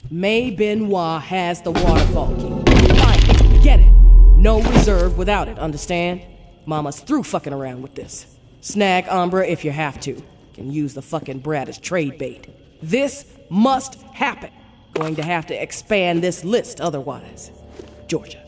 May Benoit has the waterfall key. Find it. Get it. No reserve without it, understand? Mama's through fucking around with this. Snag Umbra if you have to. Can use the fucking brat as trade bait. This must happen. Going to have to expand this list otherwise. Georgia.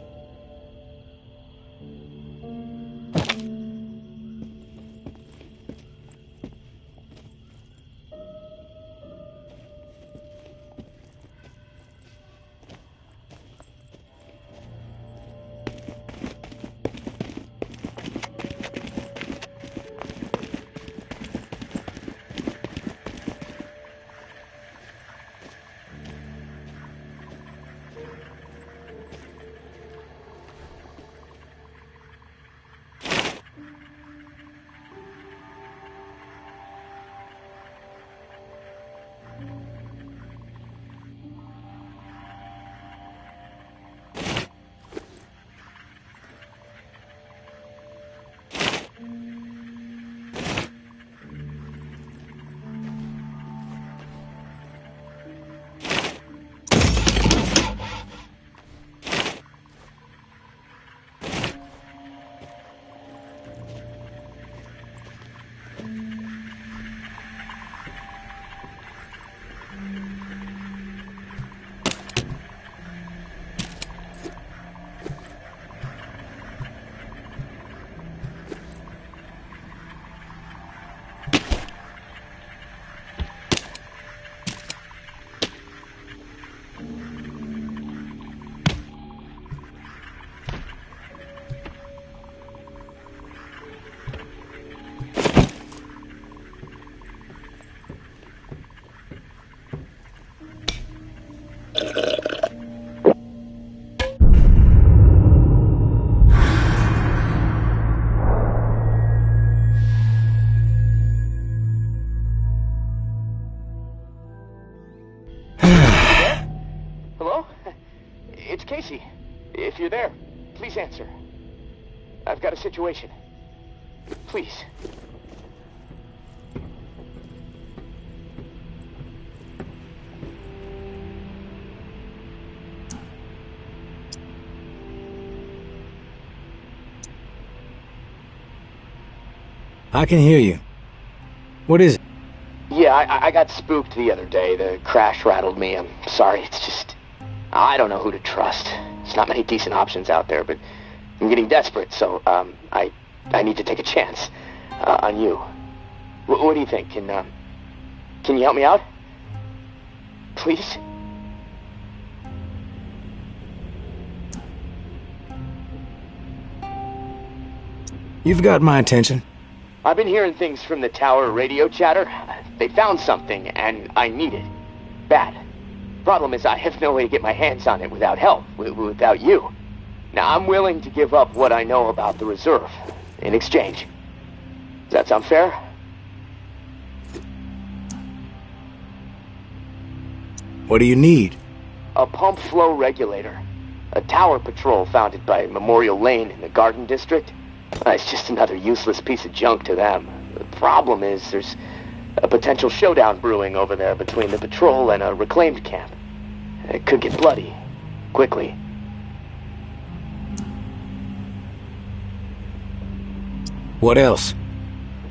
If you're there, please answer. I've got a situation. Please. I can hear you. What is it? Yeah, I got spooked the other day. The crash rattled me. I'm sorry, it's just... I don't know who to trust. There's not many decent options out there, but I'm getting desperate, so, I need to take a chance, on you. What do you think? Can you help me out? Please? You've got my attention. I've been hearing things from the tower radio chatter. They found something, and I need it. Bad. Problem is, I have no way to get my hands on it without help, without you. Now, I'm willing to give up what I know about the reserve, in exchange. Does that sound fair? What do you need? A pump flow regulator. A tower patrol founded by Memorial Lane in the Garden District. It's just another useless piece of junk to them. The problem is, there's a potential showdown brewing over there between the patrol and a reclaimed camp. It could get bloody. Quickly. What else?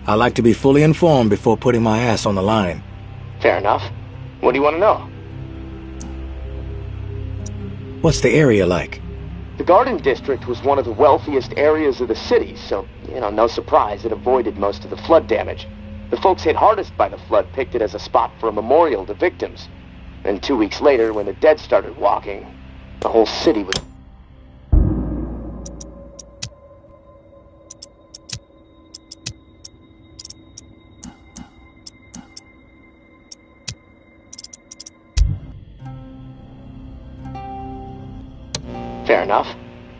I like to be fully informed before putting my ass on the line. Fair enough. What do you want to know? What's the area like? The Garden District was one of the wealthiest areas of the city, so, no surprise it avoided most of the flood damage. The folks hit hardest by the flood picked it as a spot for a memorial to victims. And 2 weeks later, when the dead started walking, the whole city was... Fair enough.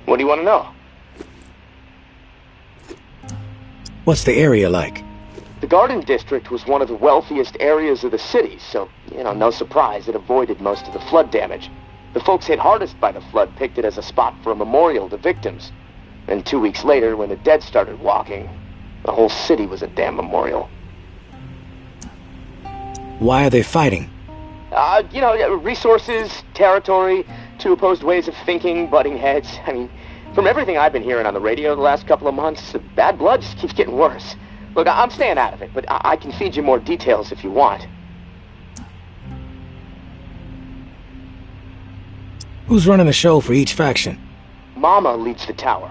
What do you want to know? What's the area like? The Garden District was one of the wealthiest areas of the city, so, no surprise it avoided most of the flood damage. The folks hit hardest by the flood picked it as a spot for a memorial to victims. And 2 weeks later, when the dead started walking, the whole city was a damn memorial. Why are they fighting? Resources, territory, two opposed ways of thinking, butting heads. I mean, from everything I've been hearing on the radio the last couple of months, the bad blood just keeps getting worse. Look, I'm staying out of it, but I can feed you more details if you want. Who's running the show for each faction? Mama leads the tower.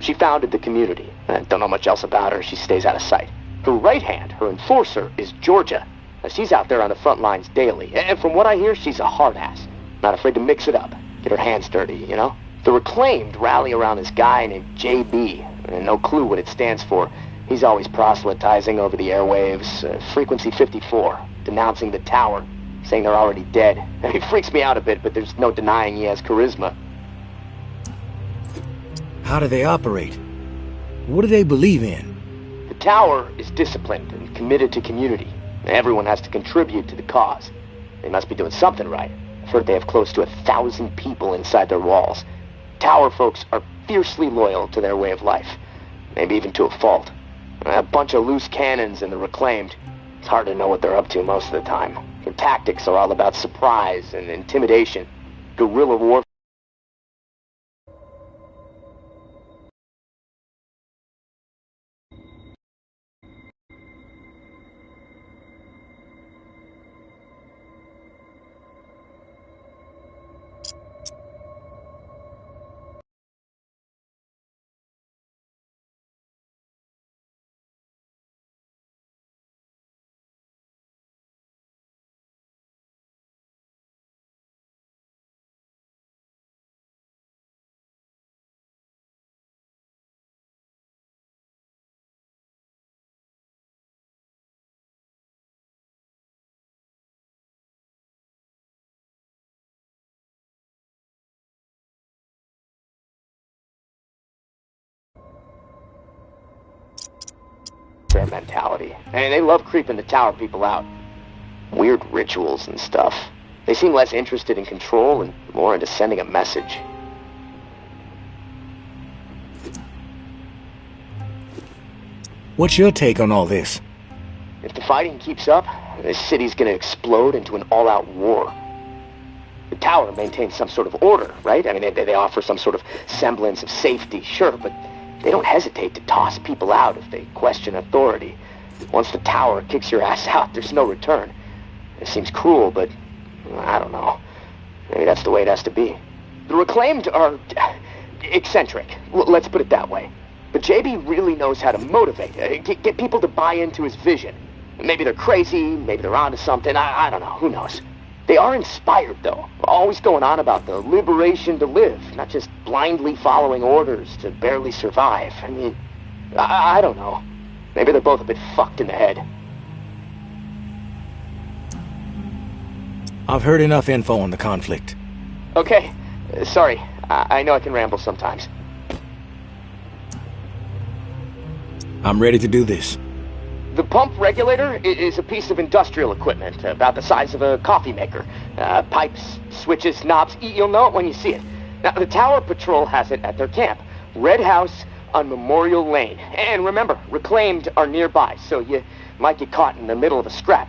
She founded the community. I don't know much else about her. She stays out of sight. Her right hand, her enforcer, is Georgia. She's out there on the front lines daily. And from what I hear, she's a hard ass. Not afraid to mix it up. Get her hands dirty, The Reclaimed rally around this guy named JB. And no clue what it stands for. He's always proselytizing over the airwaves. Frequency 54. Denouncing the tower. Saying they're already dead. He freaks me out a bit, but there's no denying he has charisma. How do they operate? What do they believe in? The tower is disciplined and committed to community. Everyone has to contribute to the cause. They must be doing something right. I've heard they have close to 1,000 people inside their walls. Tower folks are fiercely loyal to their way of life. Maybe even to a fault. A bunch of loose cannons in the Reclaimed. It's hard to know what they're up to most of the time. Their tactics are all about surprise and intimidation. Guerrilla warfare. Their mentality. And they love creeping the tower people out. Weird rituals and stuff. They seem less interested in control and more into sending a message. What's your take on all this? If the fighting keeps up, this city's gonna explode into an all-out war. The tower maintains some sort of order, right? I mean, they offer some sort of semblance of safety, sure, but they don't hesitate to toss people out if they question authority. Once the tower kicks your ass out, there's no return. It seems cruel, but I don't know. Maybe that's the way it has to be. The Reclaimed are eccentric, let's put it that way. But JB really knows how to motivate, get people to buy into his vision. Maybe they're crazy, maybe they're onto something, I don't know, who knows. They are inspired, though, always going on about the liberation to live, not just blindly following orders to barely survive. I mean, I don't know. Maybe they're both a bit fucked in the head. I've heard enough info on the conflict. Okay, sorry. I know I can ramble sometimes. I'm ready to do this. The pump regulator is a piece of industrial equipment, about the size of a coffee maker. Pipes, switches, knobs, you'll know it when you see it. Now, the Tower Patrol has it at their camp. Red House on Memorial Lane. And remember, Reclaimed are nearby, so you might get caught in the middle of a scrap.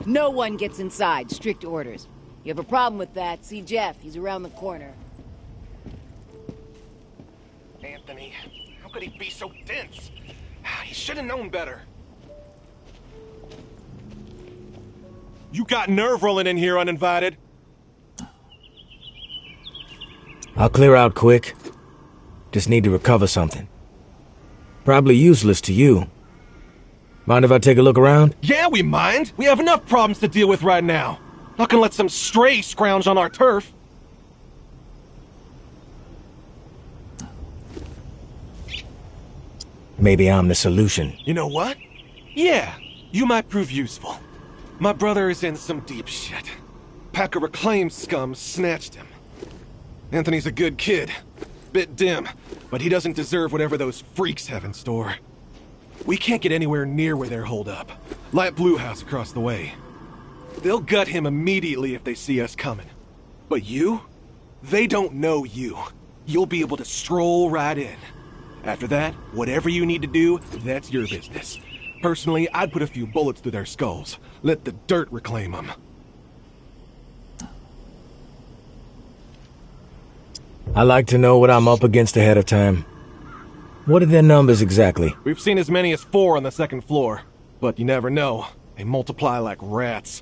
No one gets inside. Strict orders. You have a problem with that, see Jeff. He's around the corner. Anthony, how could he be so dense? He should have known better. You got nerve rolling in here uninvited. I'll clear out quick. Just need to recover something. Probably useless to you. Mind if I take a look around? Yeah, we mind. We have enough problems to deal with right now. Not gonna let some stray scrounge on our turf. Maybe I'm the solution. You know what? Yeah, you might prove useful. My brother is in some deep shit. Pack of reclaimed scum snatched him. Anthony's a good kid. Bit dim, but he doesn't deserve whatever those freaks have in store. We can't get anywhere near where they're holed up. Light Blue House across the way. They'll gut him immediately if they see us coming. But you? They don't know you. You'll be able to stroll right in. After that, whatever you need to do, that's your business. Personally, I'd put a few bullets through their skulls. Let the dirt reclaim them. I like to know what I'm up against ahead of time. What are their numbers exactly? We've seen as many as 4 on the second floor. But you never know. They multiply like rats.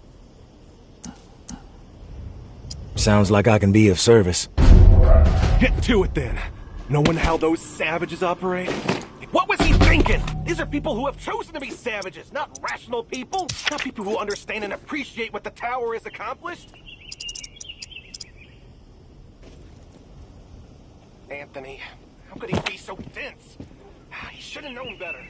Sounds like I can be of service. Get to it then. Knowing how those savages operate? What was he thinking? These are people who have chosen to be savages, not rational people. Not people who understand and appreciate what the tower has accomplished. Anthony, how could he be so dense? He should have known better.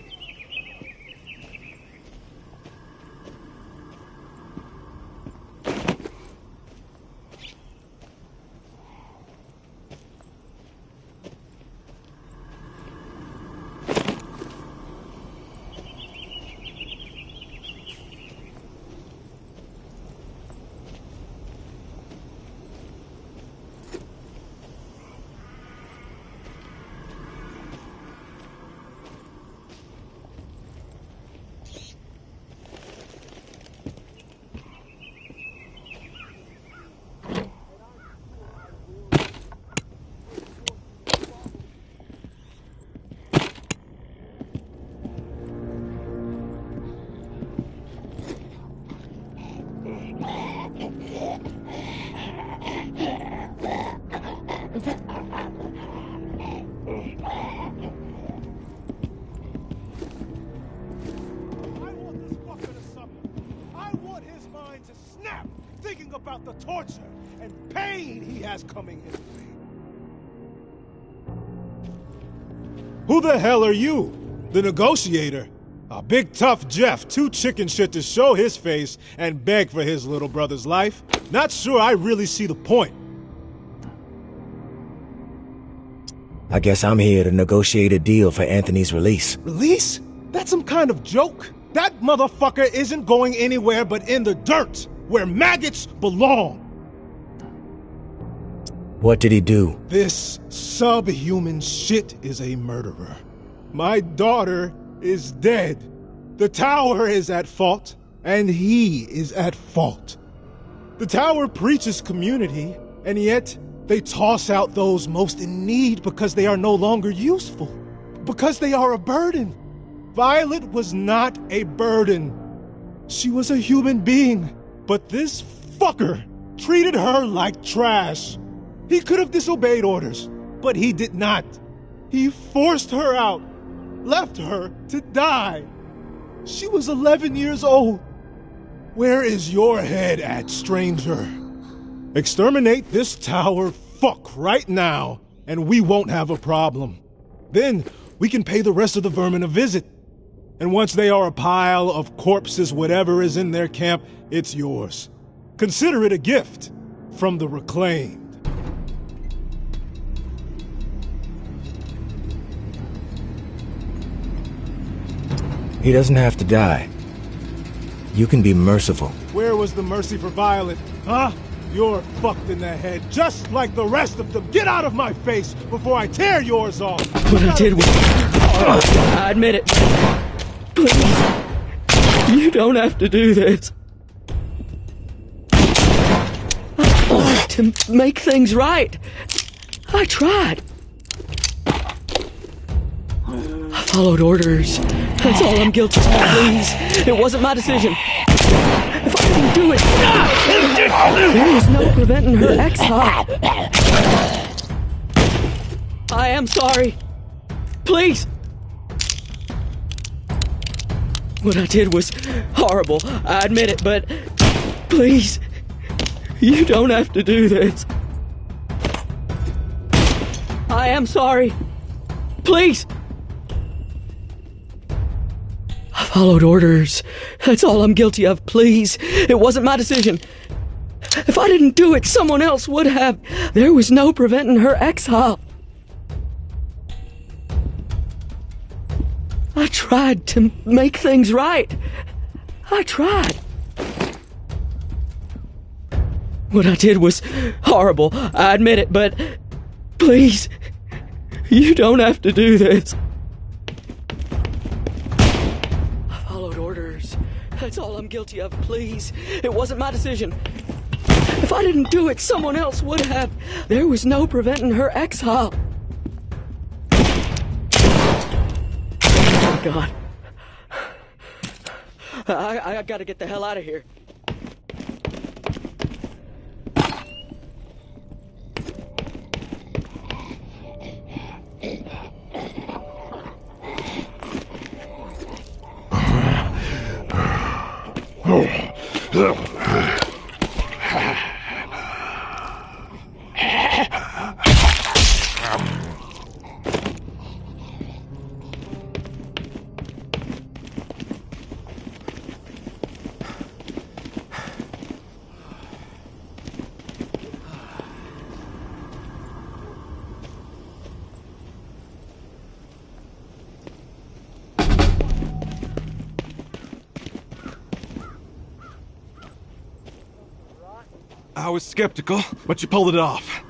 About the torture and pain he has coming his way. Who the hell are you? The negotiator? A big tough Jeff, too chicken shit to show his face and beg for his little brother's life? Not sure I really see the point. I guess I'm here to negotiate a deal for Anthony's release. Release? That's some kind of joke? That motherfucker isn't going anywhere but in the dirt, where maggots belong. What did he do? This subhuman shit is a murderer. My daughter is dead. The tower is at fault, and he is at fault. The tower preaches community, and yet they toss out those most in need because they are no longer useful, because they are a burden. Violet was not a burden. She was a human being, but this fucker treated her like trash. He could have disobeyed orders, but he did not. He forced her out, left her to die. She was 11 years old. Where is your head at, stranger? Exterminate this tower fuck right now, and we won't have a problem. Then we can pay the rest of the vermin a visit. And once they are a pile of corpses, whatever is in their camp, it's yours. Consider it a gift from the reclaimed. He doesn't have to die. You can be merciful. Where was the mercy for Violet, huh? You're fucked in the head, just like the rest of them. Get out of my face before I tear yours off. What I did was... I admit it. Please, you don't have to do this. I tried to make things right. I tried. I followed orders. That's all I'm guilty of, please. It wasn't my decision. If I didn't do it, there was no preventing her exile. I am sorry. Please. What I did was horrible. I admit it, but please, you don't have to do this. I am sorry. Please. I followed orders. That's all I'm guilty of, please. It wasn't my decision. If I didn't do it, someone else would have. There was no preventing her exile. I tried to make things right. I tried. What I did was horrible. I admit it, but please, you don't have to do this. I followed orders. That's all I'm guilty of, please. It wasn't my decision. If I didn't do it, someone else would have. There was no preventing her exile. Oh, God. I gotta get the hell out of here. I was skeptical, but you pulled it off.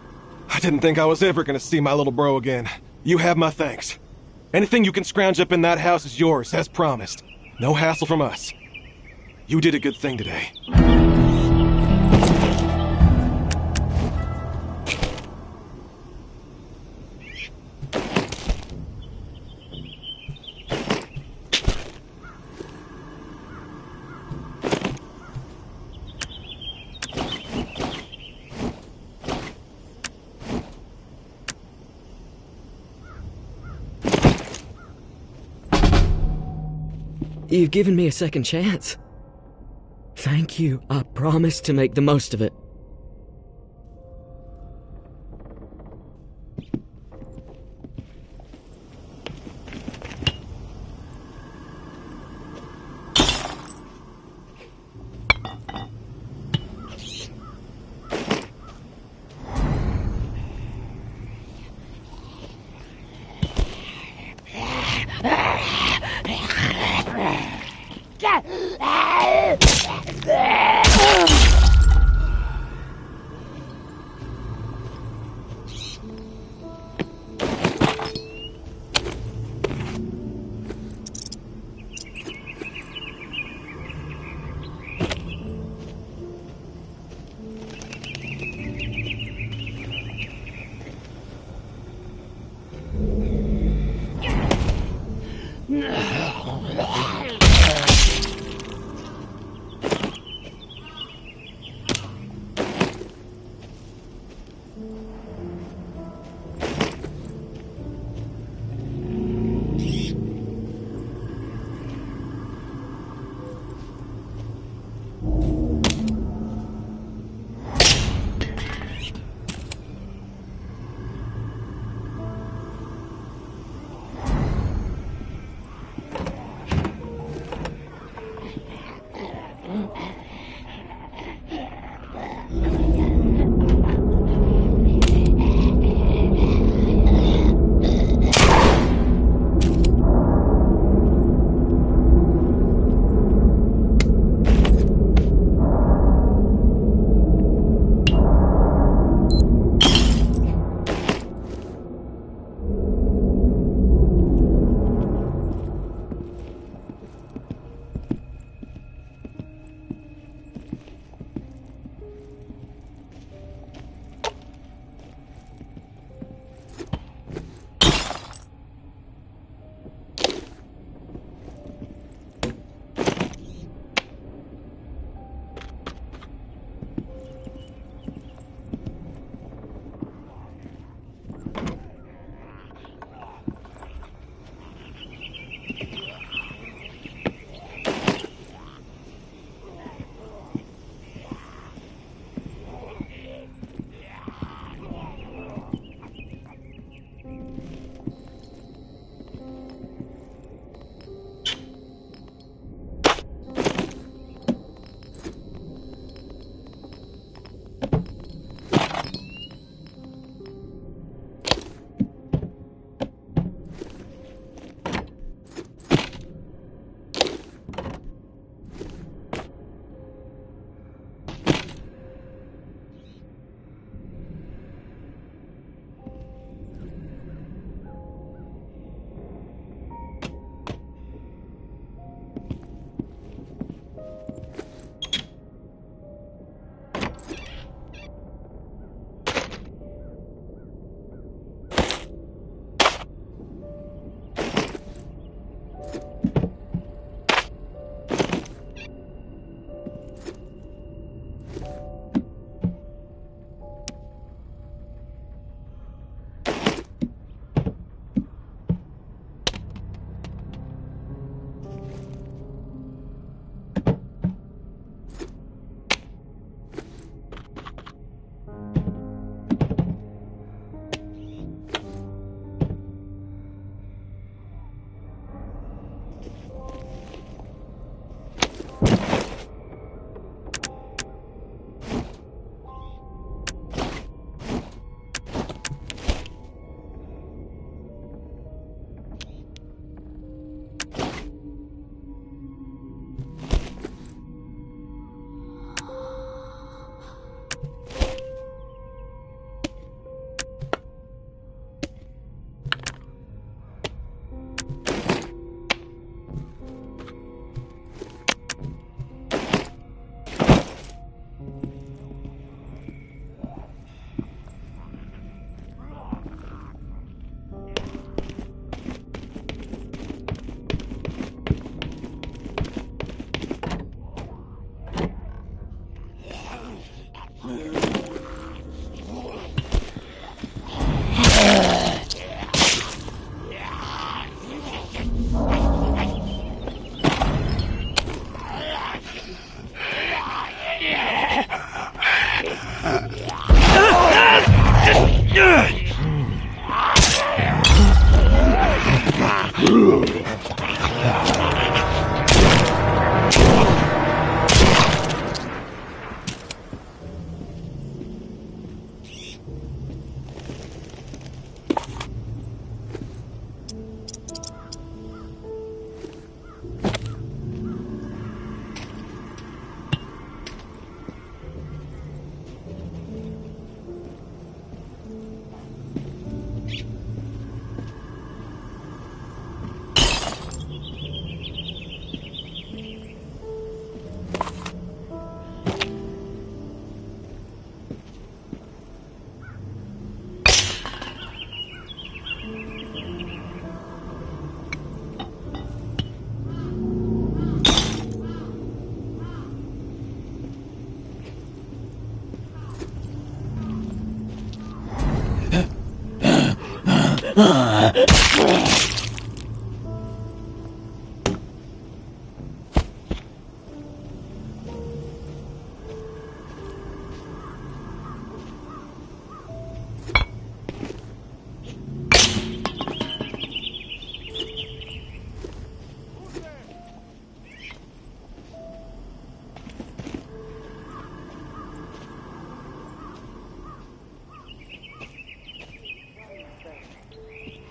I didn't think I was ever gonna see my little bro again. You have my thanks. Anything you can scrounge up in that house is yours, as promised. No hassle from us. You did a good thing today. You've given me a second chance. Thank you. I promise to make the most of it.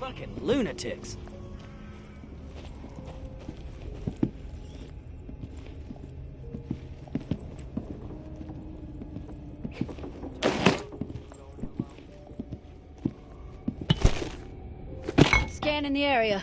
Fucking lunatics. Scanning the area.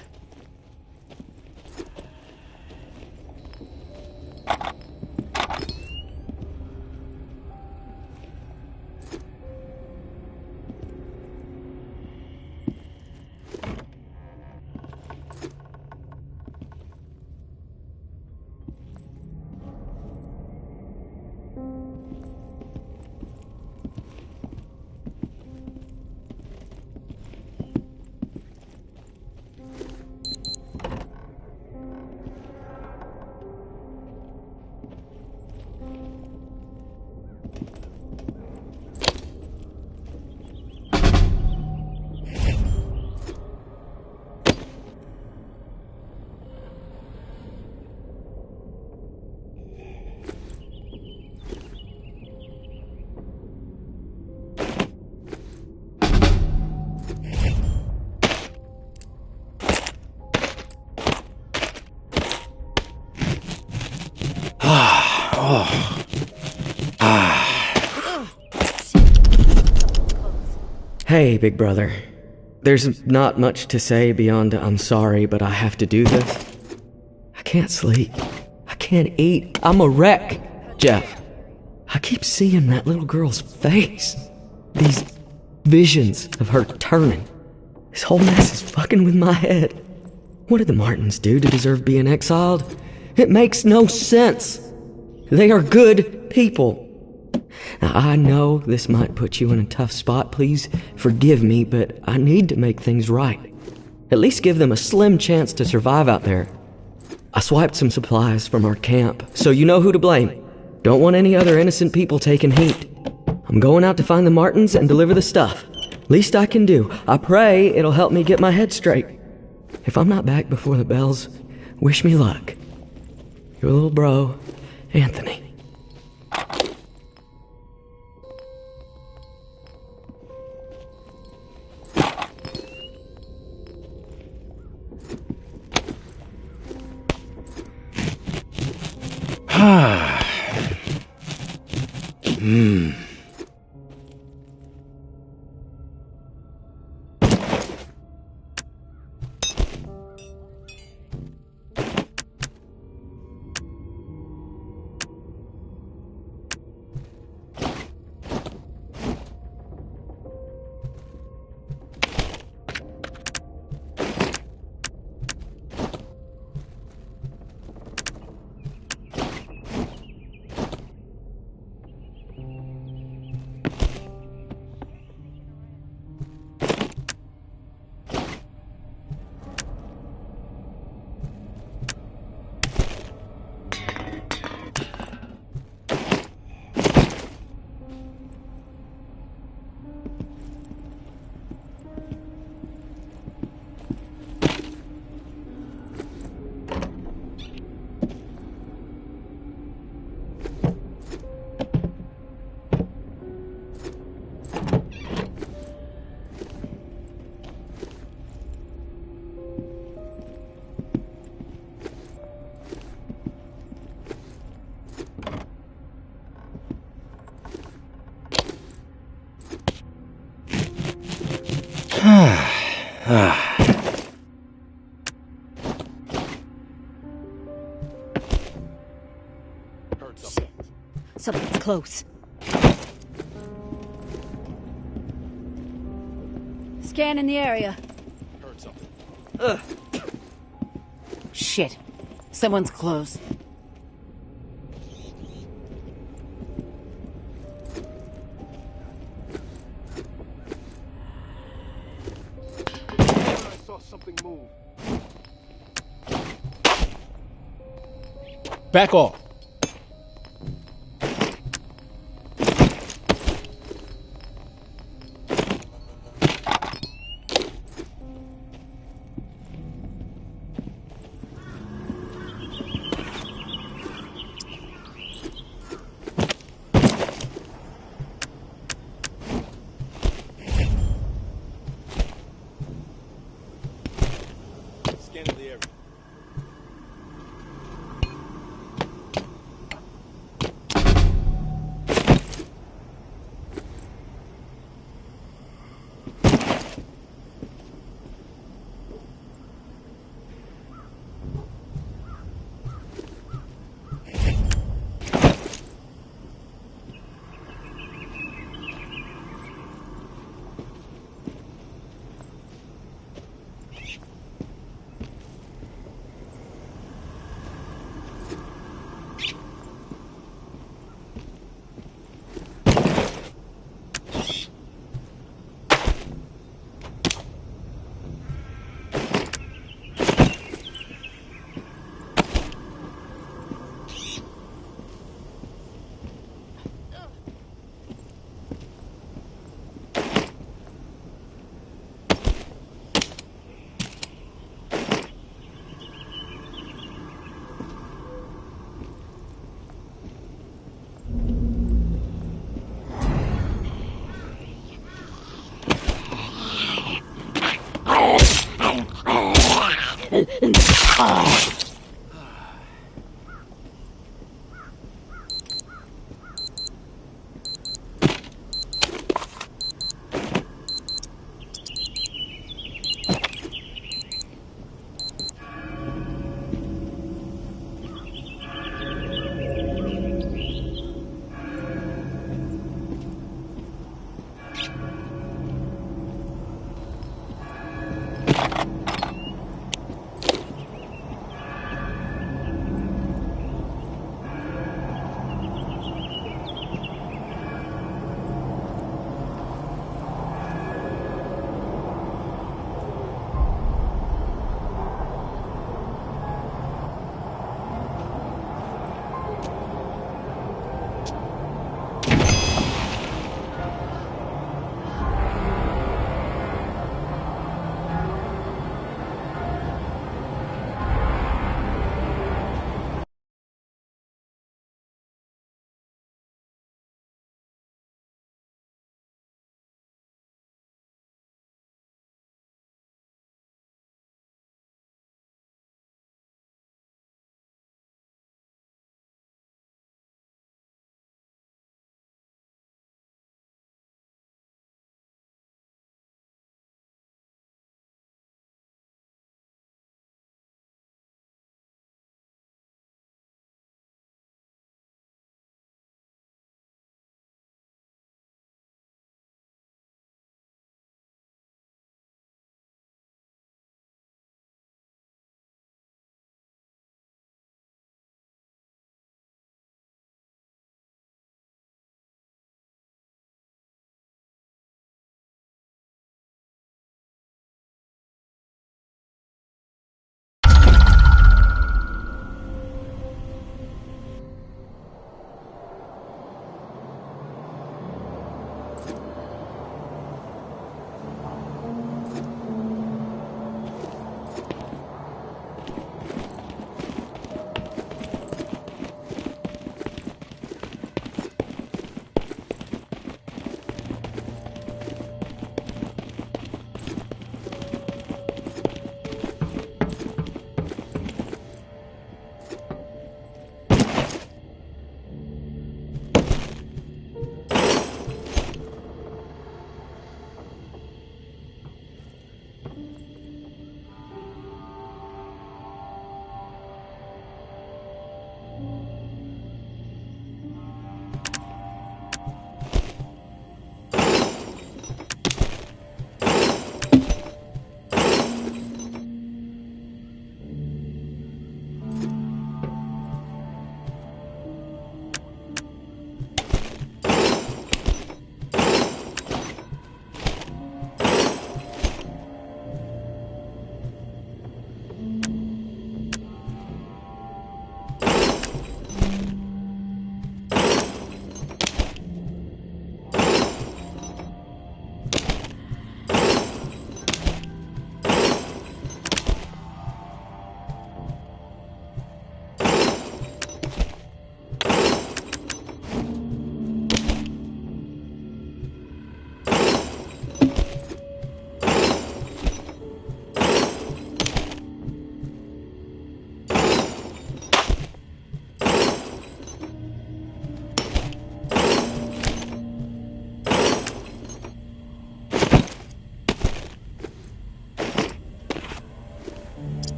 Hey, big brother. There's not much to say beyond I'm sorry, but I have to do this. I can't sleep. I can't eat. I'm a wreck, Jeff. I keep seeing that little girl's face. These visions of her turning. This whole mess is fucking with my head. What did the Martins do to deserve being exiled? It makes no sense. They are good people. Now, I know this might put you in a tough spot. Please forgive me, but I need to make things right. At least give them a slim chance to survive out there. I swiped some supplies from our camp, so you know who to blame. Don't want any other innocent people taking heat. I'm going out to find the Martins and deliver the stuff. Least I can do. I pray it'll help me get my head straight. If I'm not back before the bells, wish me luck. Your little bro, Anthony. Something's close. Scanning the area. Heard something. Ugh. Shit. Someone's close. I saw something move. Back off.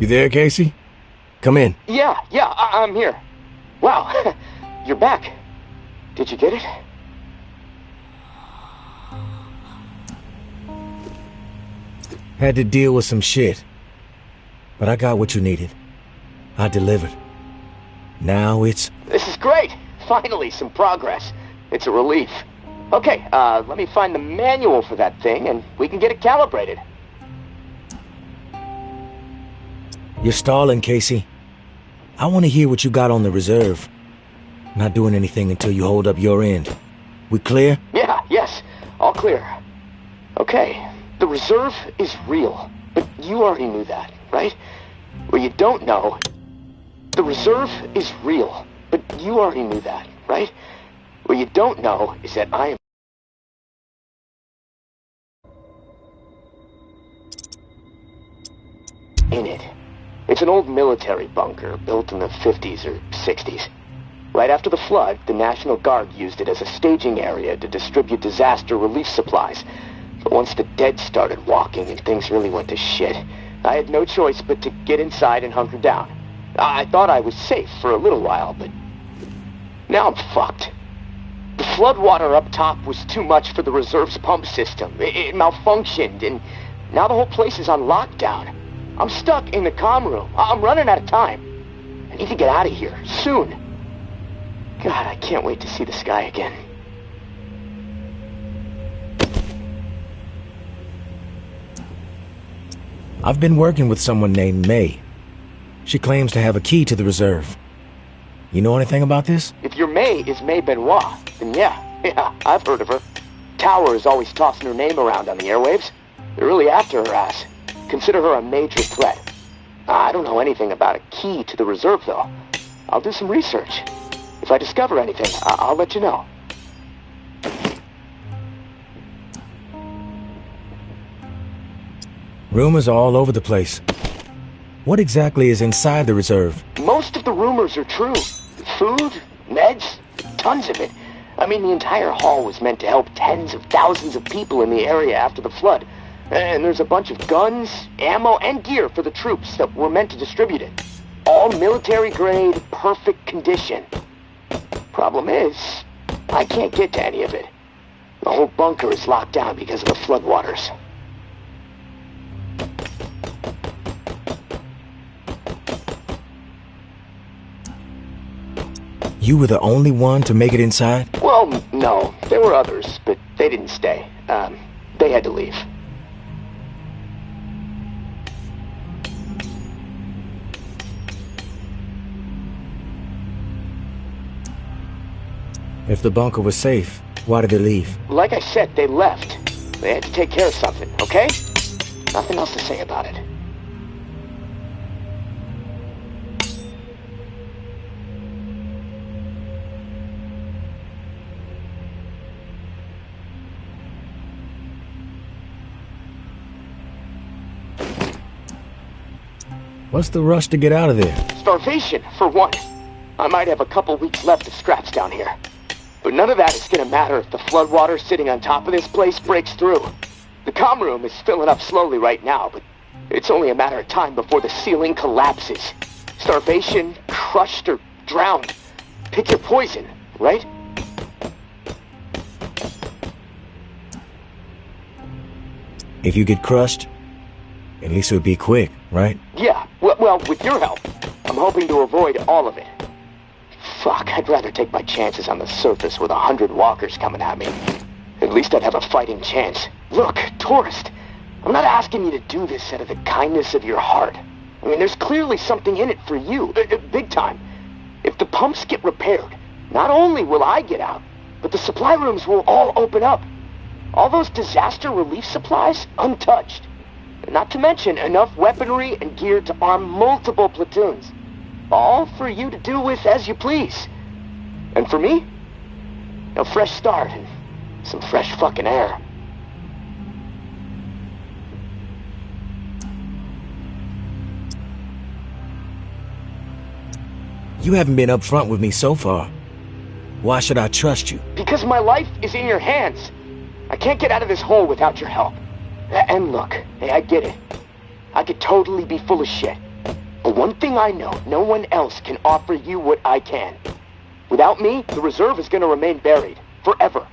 You there, Casey? Come in. Yeah, I'm here. Wow, you're back. Did you get it? Had to deal with some shit. But I got what you needed. I delivered. Now it's... This is great! Finally, some progress. It's a relief. Okay, let me find the manual for that thing, and we can get it calibrated. You're stalling, Casey. I want to hear what you got on the reserve. Not doing anything until you hold up your end. We clear? Yes. All clear. Okay, the reserve is real. But you already knew that, right? What you don't know... The reserve is real. But you already knew that, right? What you don't know is that I am... in it. It's an old military bunker built in the 50s or 60s. Right after the flood, the National Guard used it as a staging area to distribute disaster relief supplies. But once the dead started walking and things really went to shit, I had no choice but to get inside and hunker down. I thought I was safe for a little while, but now I'm fucked. The floodwater up top was too much for the reserve's pump system. It malfunctioned, and now the whole place is on lockdown. I'm stuck in the comm room. I'm running out of time. I need to get out of here, soon. God, I can't wait to see the sky again. I've been working with someone named May. She claims to have a key to the reserve. You know anything about this? If your May is May Benoit, then yeah, I've heard of her. Tower is always tossing her name around on the airwaves. They're really after her ass. Consider her a major threat. I don't know anything about a key to the reserve, though. I'll do some research. If I discover anything, I'll let you know. Rumors are all over the place. What exactly is inside the reserve? Most of the rumors are true. Food, meds, tons of it. I mean, the entire hall was meant to help tens of thousands of people in the area after the flood. And there's a bunch of guns, ammo, and gear for the troops that were meant to distribute it. All military-grade, perfect condition. Problem is, I can't get to any of it. The whole bunker is locked down because of the floodwaters. You were the only one to make it inside? Well, no. There were others, but they didn't stay. They had to leave. If the bunker was safe, why did they leave? Like I said, they left. They had to take care of something, okay? Nothing else to say about it. What's the rush to get out of there? Starvation, for one. I might have a couple weeks left of scraps down here. But none of that is gonna matter if the floodwater sitting on top of this place breaks through. The comm room is filling up slowly right now, but it's only a matter of time before the ceiling collapses. Starvation, crushed, or drowned. Pick your poison, right? If you get crushed, at least it would be quick, right? Yeah, well, with your help, I'm hoping to avoid all of it. Fuck, I'd rather take my chances on the surface with 100 walkers coming at me. At least I'd have a fighting chance. Look, tourist, I'm not asking you to do this out of the kindness of your heart. I mean, there's clearly something in it for you, big time. If the pumps get repaired, not only will I get out, but the supply rooms will all open up. All those disaster relief supplies, untouched. Not to mention enough weaponry and gear to arm multiple platoons. All for you to do with as you please. And for me, a fresh start and some fresh fucking air. You haven't been upfront with me so far. Why should I trust you? Because my life is in your hands. I can't get out of this hole without your help. And look, hey, I get it. I could totally be full of shit. But one thing I know, no one else can offer you what I can. Without me, the reserve is gonna remain buried. Forever.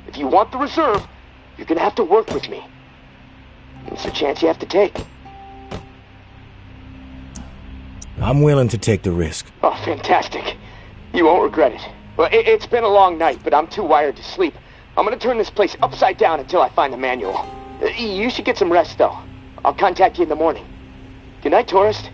If you want the reserve, you're gonna have to work with me. It's a chance you have to take. I'm willing to take the risk. Oh, fantastic. You won't regret it. Well, it's been a long night, but I'm too wired to sleep. I'm gonna turn this place upside down until I find the manual. You should get some rest, though. I'll contact you in the morning. Good night, tourist.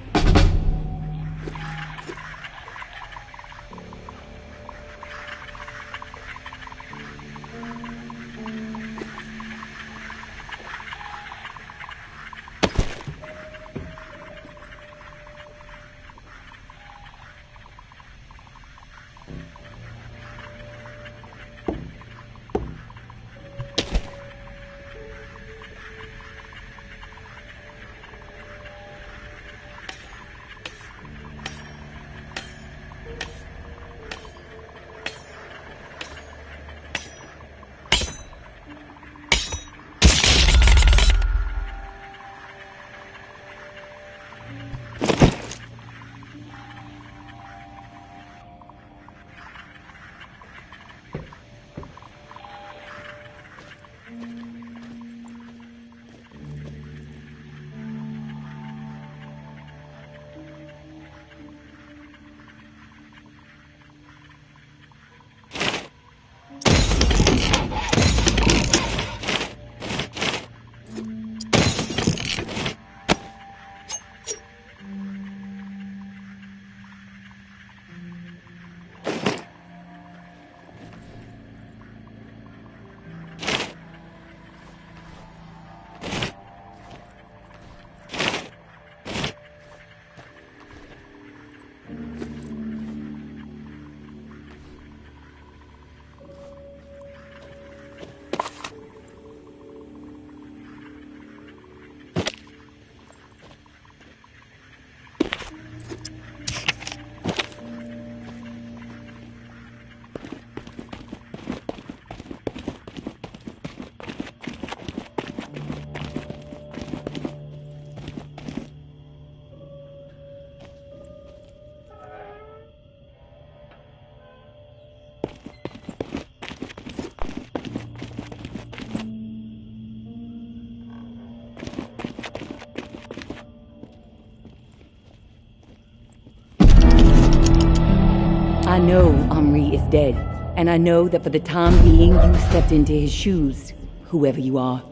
I know Omri is dead, and I know that for the time being you stepped into his shoes, whoever you are.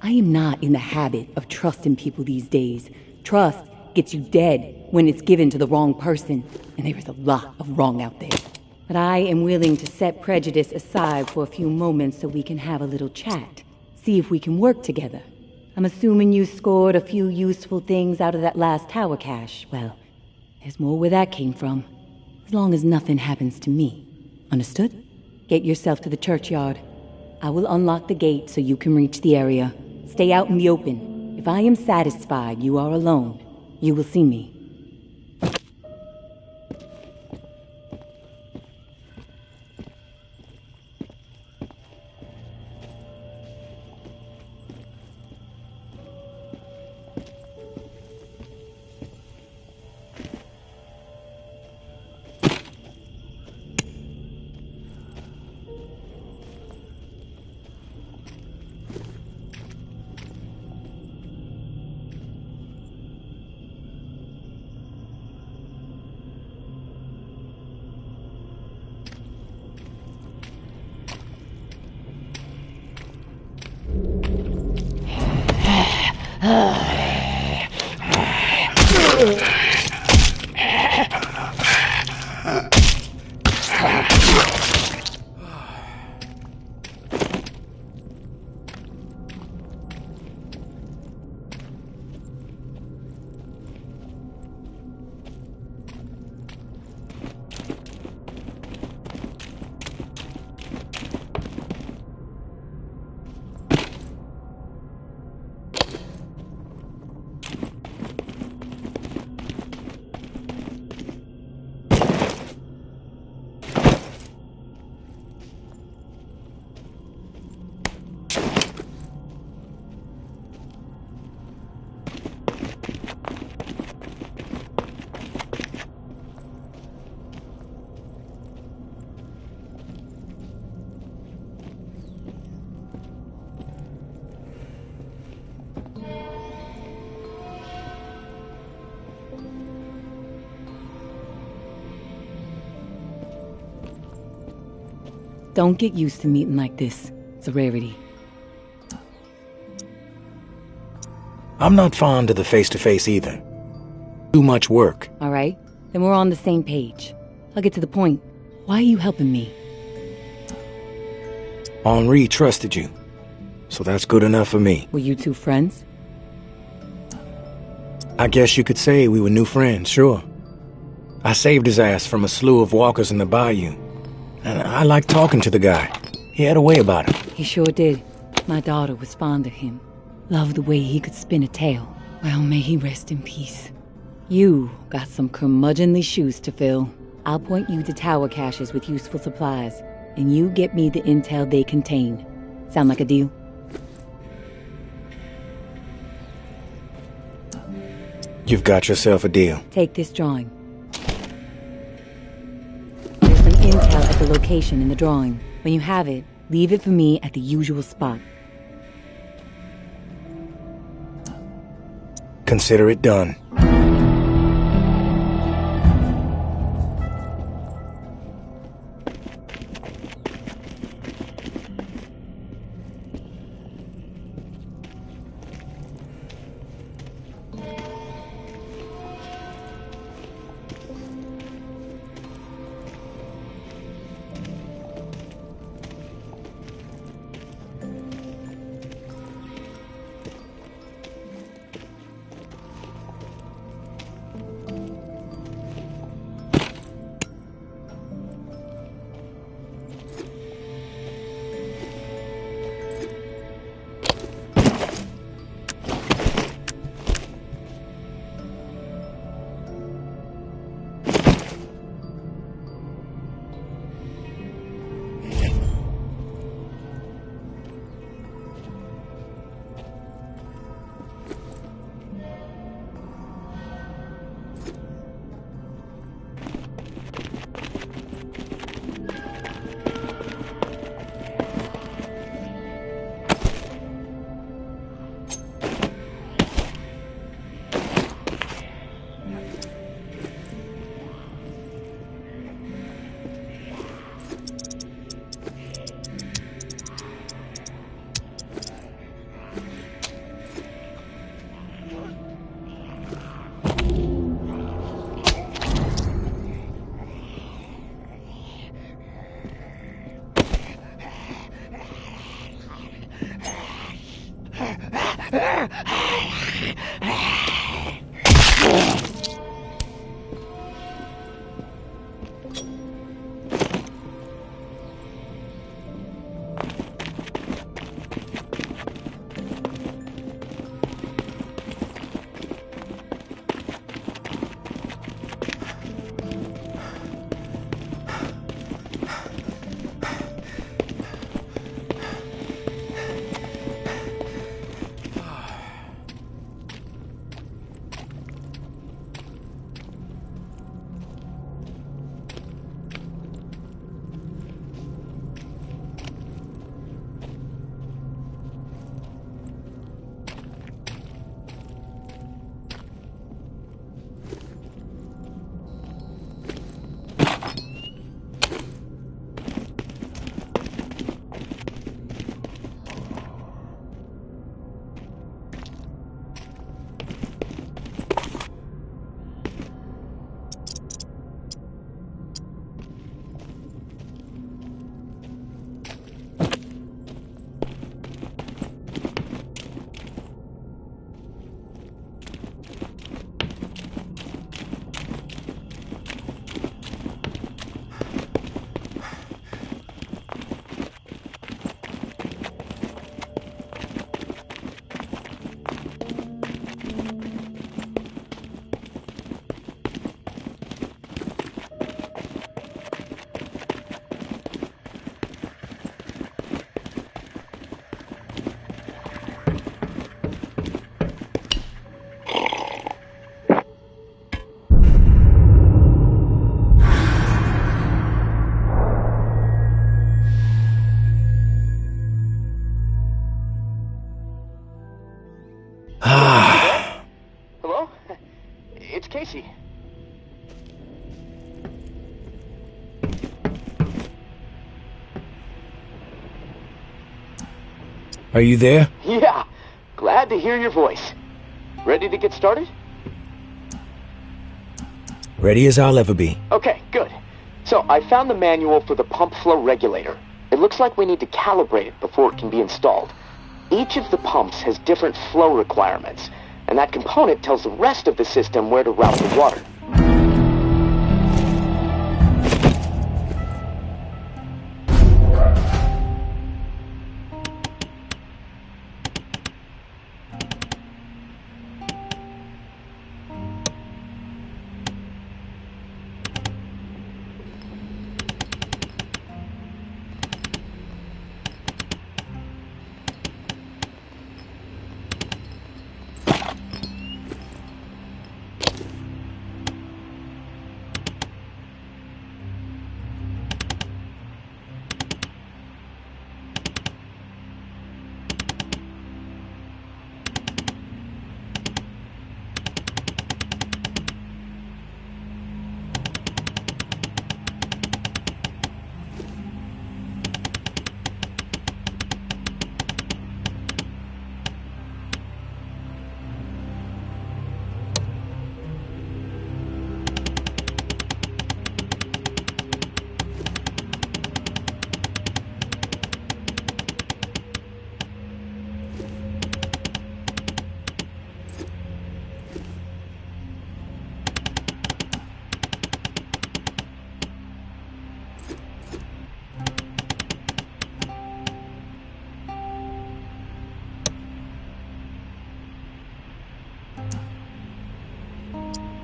I am not in the habit of trusting people these days. Trust gets you dead when it's given to the wrong person, and there is a lot of wrong out there. But I am willing to set prejudice aside for a few moments so we can have a little chat. See if we can work together. I'm assuming you scored a few useful things out of that last tower cache. Well, there's more where that came from. As long as nothing happens to me. Understood? Get yourself to the churchyard. I will unlock the gate so you can reach the area. Stay out in the open. If I am satisfied you are alone, you will see me. Don't get used to meeting like this. It's a rarity. I'm not fond of the face-to-face either. Too much work. All right, then we're on the same page. I'll get to the point. Why are you helping me? Henri trusted you, so that's good enough for me. Were you two friends? I guess you could say we were new friends, sure. I saved his ass from a slew of walkers in the bayou, and I liked talking to the guy. He had a way about him. He sure did. My daughter was fond of him. Loved the way he could spin a tale. Well, may he rest in peace. You got some curmudgeonly shoes to fill. I'll point you to tower caches with useful supplies, and you get me the intel they contain. Sound like a deal? You've got yourself a deal. Take this drawing. There's some intel at the location in the drawing. When you have it, leave it for me at the usual spot. Consider it done. Are you there? Yeah, glad to hear your voice. Ready to get started? Ready as I'll ever be. Okay, good. So, I found the manual for the pump flow regulator. It looks like we need to calibrate it before it can be installed. Each of the pumps has different flow requirements, and that component tells the rest of the system where to route the water.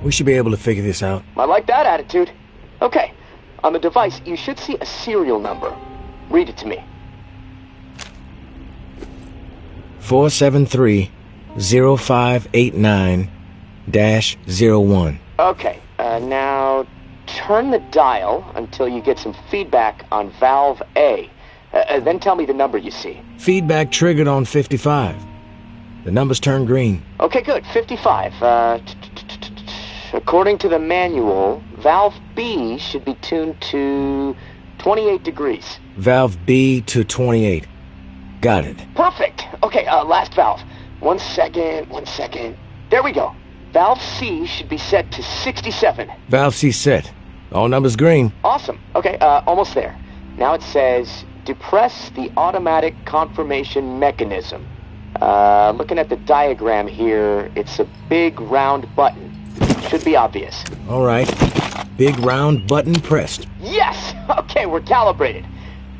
We should be able to figure this out. I like that attitude. Okay, on the device, you should see a serial number. Read it to me. 473-0589-01. Okay, now turn the dial until you get some feedback on valve A. Then tell me the number you see. Feedback triggered on 55. The numbers turn green. Okay, good. 55. According to the manual, valve B should be tuned to 28 degrees. Valve B to 28. Got it. Perfect. Okay, last valve. One second. There we go. Valve C should be set to 67. Valve C set. All numbers green. Awesome. Okay, almost there. Now it says, depress the automatic confirmation mechanism. Looking at the diagram here, it's a big round button. Should be obvious. All right. Big round button pressed. Yes! Okay, we're calibrated.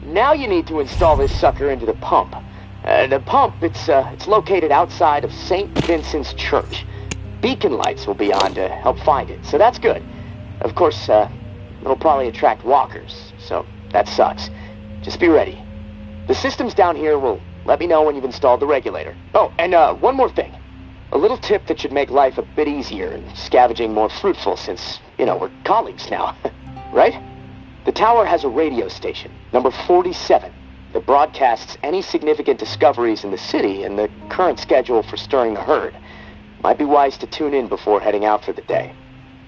Now you need to install this sucker into the pump. The pump, it's located outside of St. Vincent's Church. Beacon lights will be on to help find it, so that's good. Of course, it'll probably attract walkers, so that sucks. Just be ready. The systems down here will let me know when you've installed the regulator. Oh, and one more thing. A little tip that should make life a bit easier and scavenging more fruitful since, we're colleagues now. Right? The tower has a radio station, number 47, that broadcasts any significant discoveries in the city and the current schedule for stirring the herd. Might be wise to tune in before heading out for the day.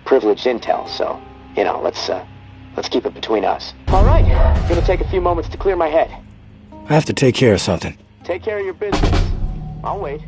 Privileged intel, so, let's keep it between us. All right, gonna take a few moments to clear my head. I have to take care of something. Take care of your business. I'll wait.